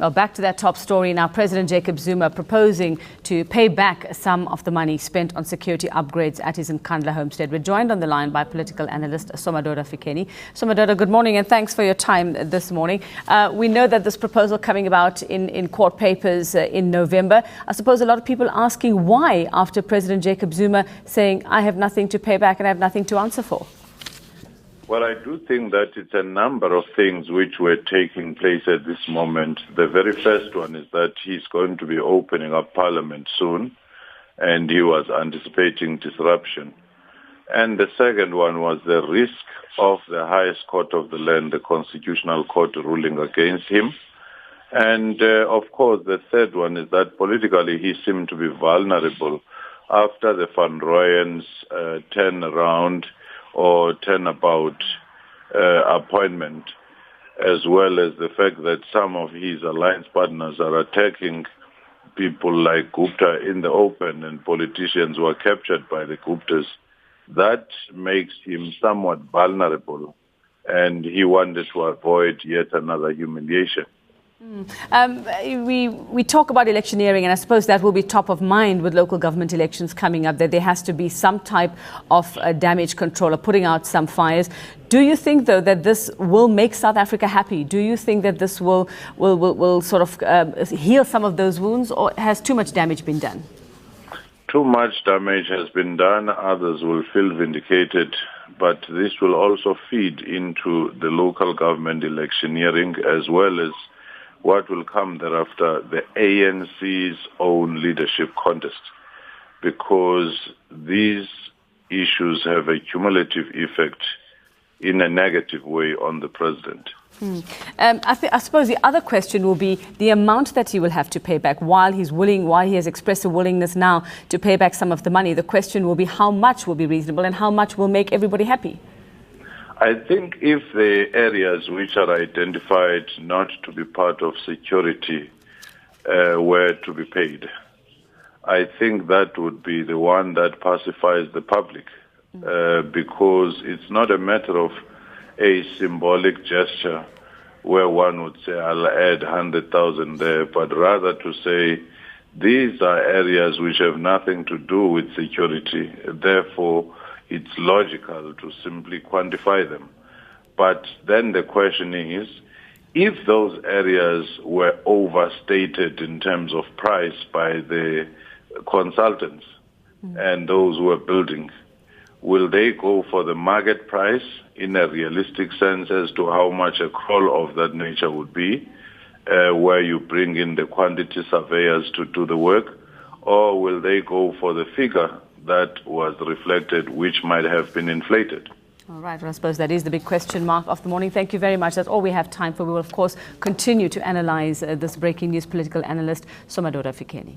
Well, back to that top story now. President Jacob Zuma proposing to pay back some of the money spent on security upgrades at his Nkandla homestead. We're joined on the line by political analyst Somadoda Fikeni. Somadoda, good morning and thanks for your time this morning. We know that this proposal coming about in court papers in November. I suppose a lot of people asking why, after President Jacob Zuma saying, I have nothing to pay back and I have nothing to answer for. Well, I do think that it's a number of things which were taking place at this moment. The very first one is that he's going to be opening up Parliament soon, and he was anticipating disruption. And the second one was the risk of the highest court of the land, the Constitutional Court, ruling against him. And, of course, the third one is that politically he seemed to be vulnerable after the Van Rooyen's turnaround or turnabout appointment, as well as the fact that some of his alliance partners are attacking people like Gupta in the open, and politicians were captured by the Guptas. That makes him somewhat vulnerable, and he wanted to avoid yet another humiliation. We talk about electioneering, and I suppose that will be top of mind with local government elections coming up, that there has to be some type of damage control or putting out some fires. Do you think, though, that this will make South Africa happy? Do you think that this will sort of heal some of those wounds, or has too much damage been done? Too much damage has been done. Others will feel vindicated, but this will also feed into the local government electioneering, as well as what will come thereafter, the ANC's own leadership contest, because these issues have a cumulative effect in a negative way on the president. I suppose the other question will be the amount that he will have to pay back. While he has expressed a willingness now to pay back some of the money, the question will be how much will be reasonable and how much will make everybody happy. I think if the areas which are identified not to be part of security were to be paid, I think that would be the one that pacifies the public, because it's not a matter of a symbolic gesture where one would say, I'll add 100,000 there, but rather to say, these are areas which have nothing to do with security, therefore it's logical to simply quantify them. But then the question is, if those areas were overstated in terms of price by the consultants and those who are building, will they go for the market price in a realistic sense as to how much a crawl of that nature would be, where you bring in the quantity surveyors to do the work, or will they go for the figure that was reflected, which might have been inflated? All right, well, I suppose that is the big question mark of the morning. Thank you very much. That's all we have time for. We will, of course, continue to analyze this breaking news. Political analyst Somadoda Fikeni.